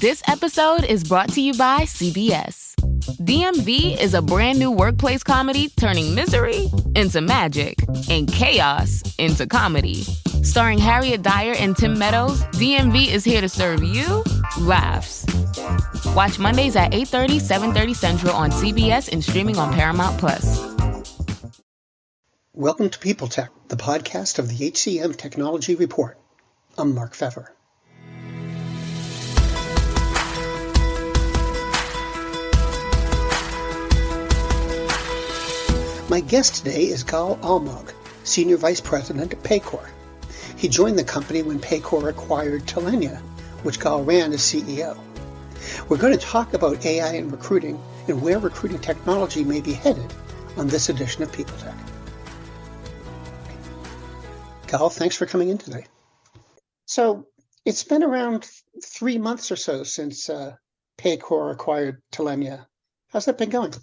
This episode is brought to you by CBS. DMV is a brand new workplace comedy turning misery into magic and chaos into comedy. Starring Harriet Dyer and Tim Meadows, DMV is here to serve you laughs. Watch Mondays at 8:30, 7:30 Central on CBS and streaming on Paramount+. Welcome to People Tech, the podcast of the HCM Technology Report. I'm Mark Pfeffer. My guest today is Gal Almog, Senior Vice President at Paycor. He joined the company when Paycor acquired Talenya, which Gal ran as CEO. We're going to talk about AI and recruiting and where recruiting technology may be headed on this edition of People Tech. Gal, thanks for coming in today. So it's been around 3 months or so since Paycor acquired Talenya. How's that been going?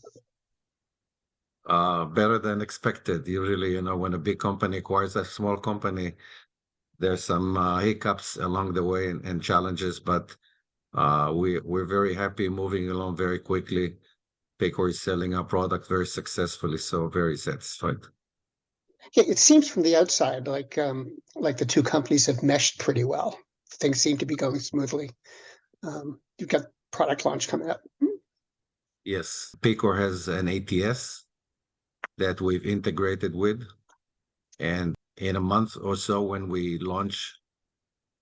Better than expected. Usually, when a big company acquires a small company, there's some hiccups along the way and challenges, but we're very happy, moving along very quickly. Paycor is selling our product very successfully, so very satisfied. Yeah, it seems from the outside like the two companies have meshed pretty well. Things seem to be going smoothly. You've got product launch coming up. Yes, Paycor has an ATS that we've integrated with, and in a month or so, when we launch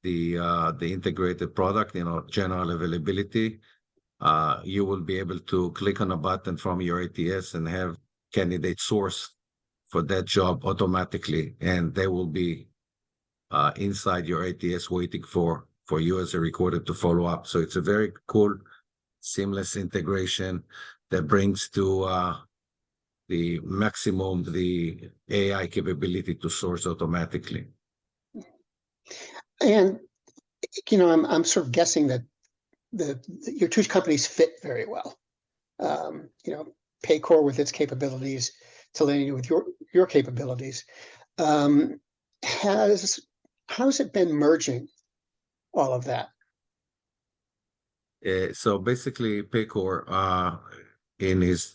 the integrated product, general availability, you will be able to click on a button from your ATS and have candidate source for that job automatically, and they will be inside your ATS waiting for you as a recruiter to follow up. So it's a very cool, seamless integration that brings to the maximum the AI capability to source automatically. And I'm sort of guessing that your two companies fit very well. Paycor with its capabilities, Talenya with your capabilities. How's it been merging all of that? So basically, Paycor, in its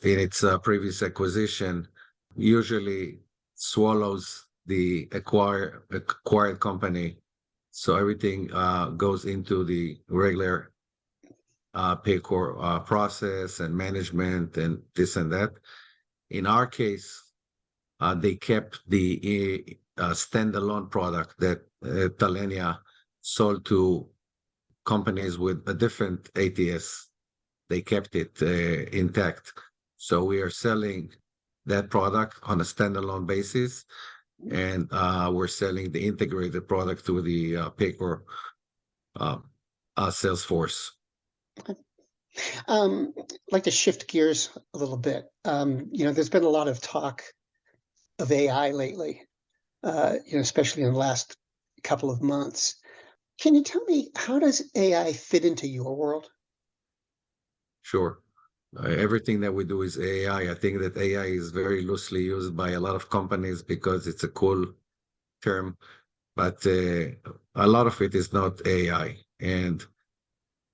previous acquisition, usually swallows the acquired company. So everything goes into the regular Paycor process and management and this and that. In our case, they kept the standalone product that Talenya sold to companies with a different ATS. They kept it intact. So we are selling that product on a standalone basis, and we're selling the integrated product through the Paycor sales force. Okay. I'd like to shift gears a little bit. There's been a lot of talk of AI lately, especially in the last couple of months. Can you tell me, how does AI fit into your world? Sure. Everything that we do is AI. I think that AI is very loosely used by a lot of companies because it's a cool term, but a lot of it is not AI. And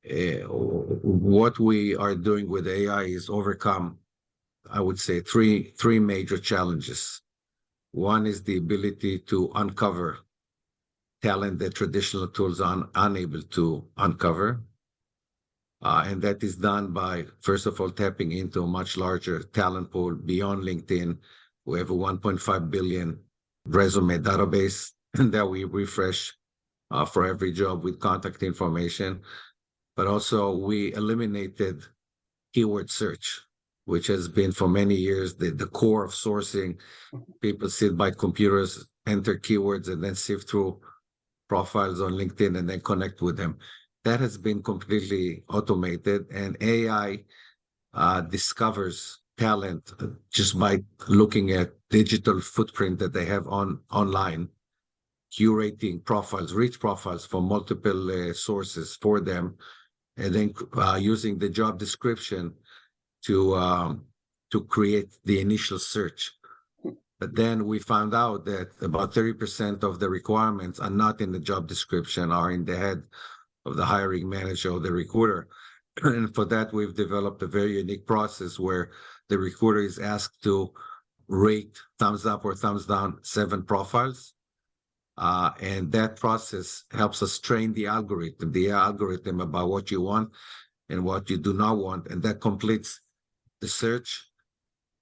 what we are doing with AI is overcome, I would say, three major challenges. One is the ability to uncover talent that traditional tools are unable to uncover. And that is done by, first of all, tapping into a much larger talent pool beyond LinkedIn. We have a 1.5 billion resume database that we refresh for every job with contact information. But also we eliminated keyword search, which has been for many years the core of sourcing. People sit by computers, enter keywords, and then sift through profiles on LinkedIn and then connect with them. That has been completely automated, and AI discovers talent just by looking at digital footprint that they have online, curating profiles, rich profiles from multiple sources for them, and then using the job description to create the initial search. But then we found out that about 30% of the requirements are not in the job description, are in the head of the hiring manager or the recruiter. And for that, we've developed a very unique process where the recruiter is asked to rate thumbs up or thumbs down 7 profiles. And that process helps us train the algorithm about what you want and what you do not want. And that completes the search.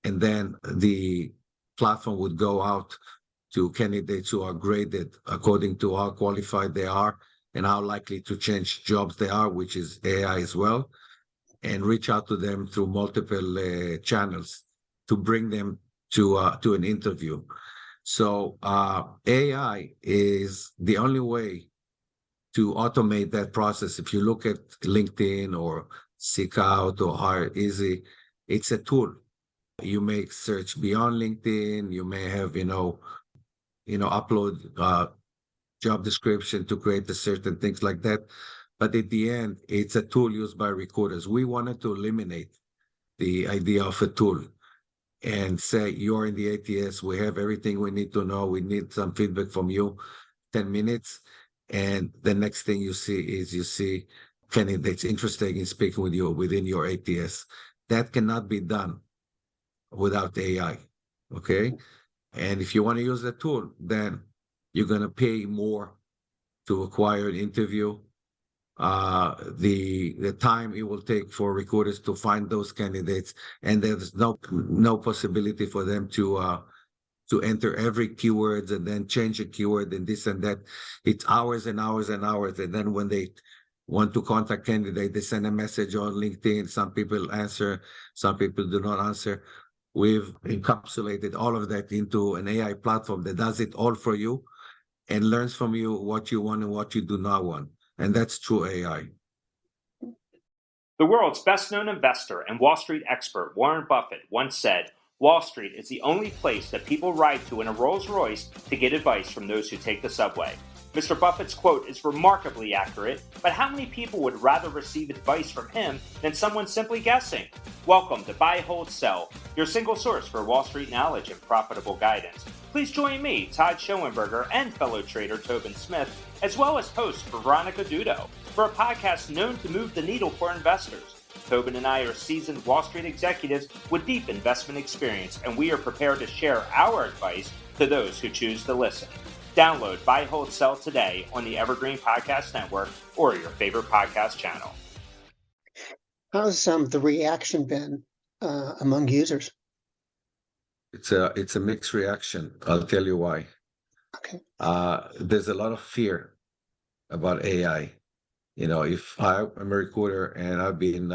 And then the platform would go out to candidates who are graded according to how qualified they are and how likely to change jobs they are, which is AI as well, and reach out to them through multiple channels to bring them to an interview. So AI is the only way to automate that process. If you look at LinkedIn or Seek Out or Hire Easy, it's a tool. You may search beyond LinkedIn. You may have, upload job description to create a search and things like that. But at the end, it's a tool used by recruiters. We wanted to eliminate the idea of a tool and say, you're in the ATS, we have everything we need to know, we need some feedback from you, 10 minutes. And the next thing you see candidates interested in speaking with you within your ATS. That cannot be done without AI, okay? And if you want to use the tool, then you're going to pay more to acquire an interview. The time it will take for recruiters to find those candidates, and there's no possibility for them to enter every keywords and then change a keyword and this and that. It's hours and hours and hours. And then when they want to contact candidate, they send a message on LinkedIn. Some people answer, some people do not answer. We've encapsulated all of that into an AI platform that does it all for you and learns from you what you want and what you do not want. And that's true AI. The world's best-known investor and Wall Street expert Warren Buffett once said, "Wall Street is the only place that people ride to in a Rolls-Royce to get advice from those who take the subway." Mr. Buffett's quote is remarkably accurate, but how many people would rather receive advice from him than someone simply guessing? Welcome to Buy, Hold, Sell, your single source for Wall Street knowledge and profitable guidance. Please join me, Todd Schoenberger, and fellow trader Tobin Smith, as well as host Veronica Dudo, for a podcast known to move the needle for investors. Tobin and I are seasoned Wall Street executives with deep investment experience, and we are prepared to share our advice to those who choose to listen. Download Buy, Hold, Sell today on the Evergreen Podcast Network or your favorite podcast channel. How's the reaction been among users? It's a mixed reaction. I'll tell you why. Okay. There's a lot of fear about AI. If I'm a recruiter and I've been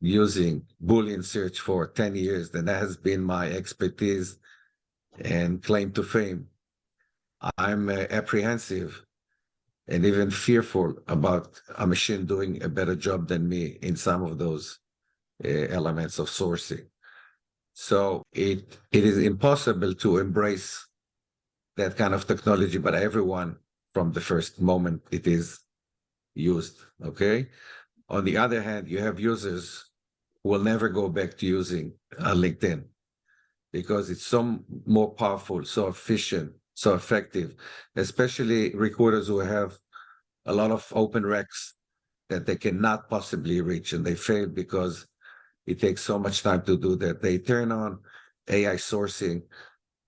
using Boolean search for 10 years, then that has been my expertise and claim to fame. I'm apprehensive and even fearful about a machine doing a better job than me in some of those elements of sourcing. So it is impossible to embrace that kind of technology, but everyone from the first moment it is used, okay? On the other hand, you have users who will never go back to using LinkedIn because it's so more powerful, so efficient, so effective, especially recruiters who have a lot of open recs that they cannot possibly reach, and they fail because it takes so much time to do that. They turn on AI sourcing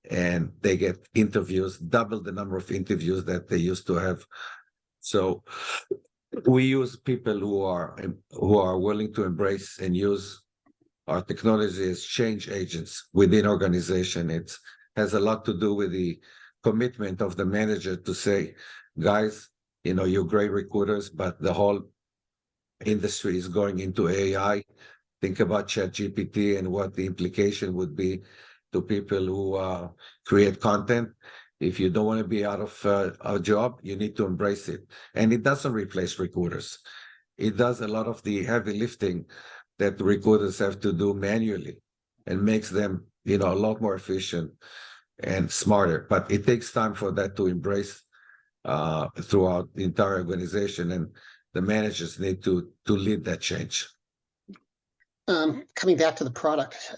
and they get interviews, double the number of interviews that they used to have. So we use people who are willing to embrace and use our technology as change agents within organization. It has a lot to do with the commitment of the manager to say, guys, you're great recruiters, but the whole industry is going into AI. Think about ChatGPT and what the implication would be to people who create content. If you don't want to be out of a job, you need to embrace it. And it doesn't replace recruiters. It does a lot of the heavy lifting that the recruiters have to do manually and makes them, a lot more efficient and smarter. But it takes time for that to embrace throughout the entire organization, and the managers need to lead that change. Coming back to the product,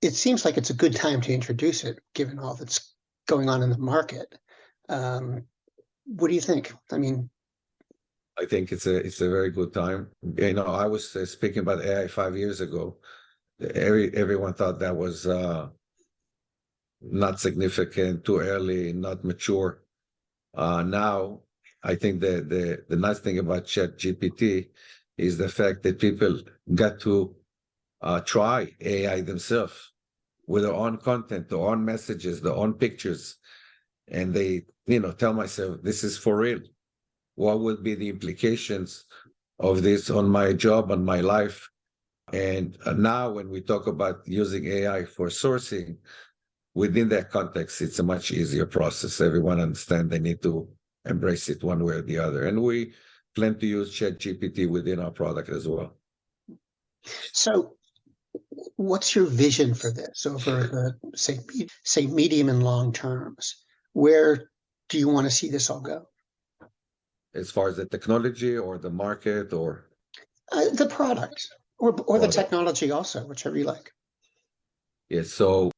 it seems like it's a good time to introduce it, given all that's going on in the market. What do you think? I mean, I think it's a very good time. I was speaking about AI 5 years ago. Everyone thought that was not significant, too early, not mature. Now, I think the nice thing about ChatGPT is the fact that people got to try AI themselves with their own content, their own messages, their own pictures, and they, tell myself, this is for real. What would be the implications of this on my job, on my life? And now, when we talk about using AI for sourcing, within that context, it's a much easier process. Everyone understands they need to embrace it one way or the other. And we plan to use ChatGPT within our product as well. So what's your vision for this over the, say medium and long terms? Where do you want to see this all go? As far as the technology or the market or? The product or the technology also, whichever you like. Yes, so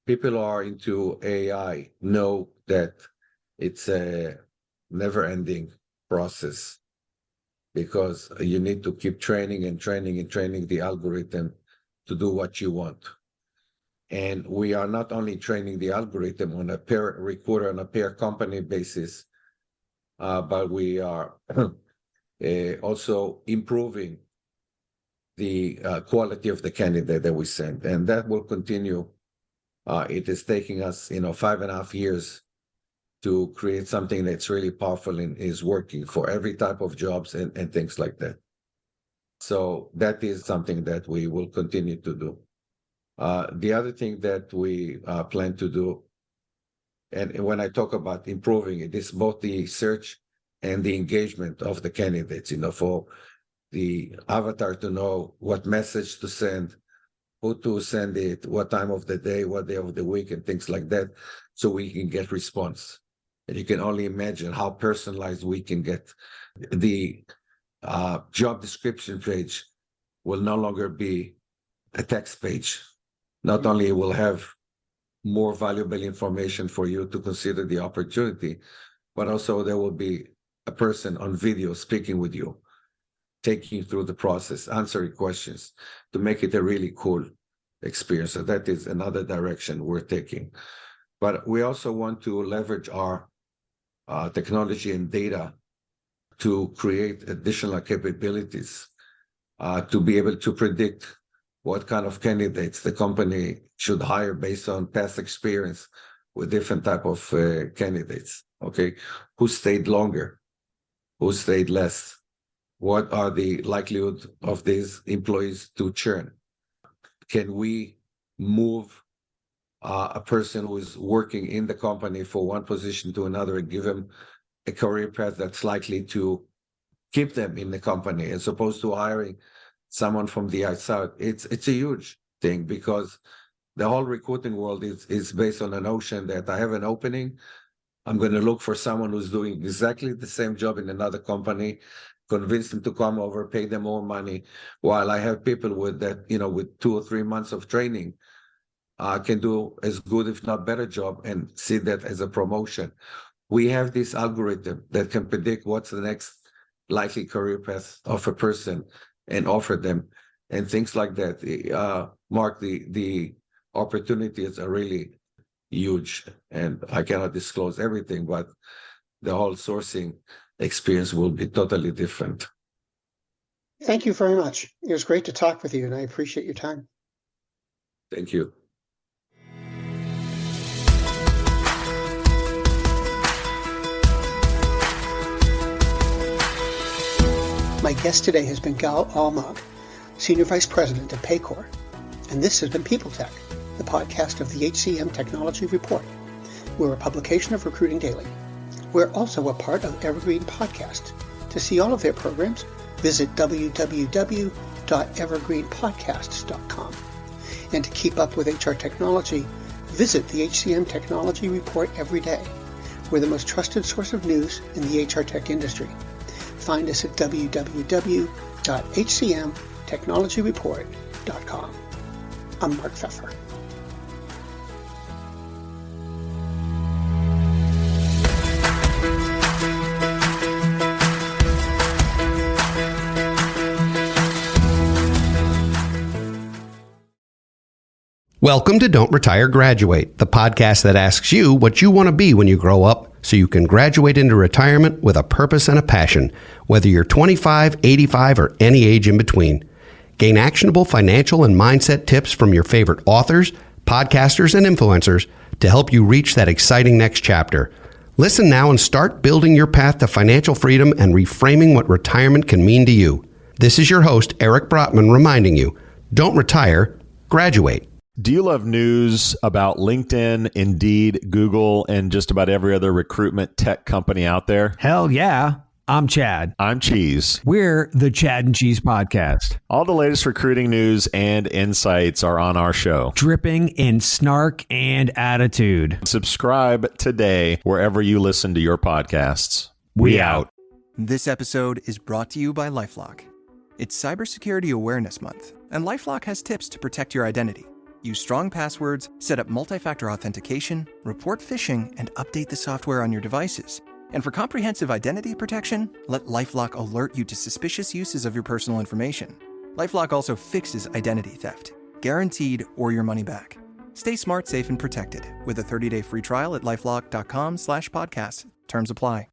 people are into AI know that it's a never-ending process because you need to keep training and training and training the algorithm to do what you want. And we are not only training the algorithm on a per recruiter on a per company basis, but we are also improving the quality of the candidate that we send, and that will continue. It is taking us, 5.5 years to create something that's really powerful and is working for every type of jobs and things like that. So that is something that we will continue to do. The other thing that we plan to do, and when I talk about improving it, is both the search and the engagement of the candidates, for the avatar to know what message to send, who to send it, what time of the day, what day of the week, and things like that, so we can get response. And you can only imagine how personalized we can get. The job description page will no longer be a text page. Not only it will have more valuable information for you to consider the opportunity, but also there will be a person on video speaking with you, taking you through the process, answering questions to make it a really cool experience. So that is another direction we're taking. But we also want to leverage our technology and data to create additional capabilities to be able to predict what kind of candidates the company should hire based on past experience with different type of candidates. Okay, who stayed longer, who stayed less, what are the likelihood of these employees to churn? Can we move a person who is working in the company for one position to another and give them a career path that's likely to keep them in the company, as opposed to hiring someone from the outside? It's a huge thing because the whole recruiting world is based on a notion that I have an opening, I'm going to look for someone who's doing exactly the same job in another company, convince them to come over, pay them more money, while I have people with that, with 2 or 3 months of training, can do as good, if not better job, and see that as a promotion. We have this algorithm that can predict what's the next likely career path of a person and offer them, and things like that. Mark, the opportunities are really huge, and I cannot disclose everything, but the whole sourcing experience will be totally different. Thank you very much. It was great to talk with you, and I appreciate your time. Thank you. My guest today has been Gal Almog, Senior Vice President of Paycor, and this has been People Tech, the podcast of the HCM Technology Report. We're a publication of Recruiting Daily. We're also a part of Evergreen Podcast. To see all of their programs, visit www.evergreenpodcasts.com. And to keep up with HR technology, visit the HCM Technology Report every day. We're the most trusted source of news in the HR tech industry. Find us at www.hcmtechnologyreport.com. I'm Mark Pfeffer. Welcome to Don't Retire, Graduate, the podcast that asks you what you want to be when you grow up so you can graduate into retirement with a purpose and a passion, whether you're 25, 85, or any age in between. Gain actionable financial and mindset tips from your favorite authors, podcasters, and influencers to help you reach that exciting next chapter. Listen now and start building your path to financial freedom and reframing what retirement can mean to you. This is your host, Eric Brotman, reminding you, don't retire, graduate. Do you love news about LinkedIn, Indeed, Google, and just about every other recruitment tech company out there? Hell yeah. I'm Chad. I'm Cheese. We're the Chad and Cheese Podcast. All the latest recruiting news and insights are on our show. Dripping in snark and attitude. Subscribe today wherever you listen to your podcasts. We out. This episode is brought to you by LifeLock. It's Cybersecurity Awareness Month, and LifeLock has tips to protect your identity. Use strong passwords, set up multi-factor authentication, report phishing, and update the software on your devices. And for comprehensive identity protection, let LifeLock alert you to suspicious uses of your personal information. LifeLock also fixes identity theft, guaranteed or your money back. Stay smart, safe, and protected with a 30-day free trial at LifeLock.com/podcast. Terms apply.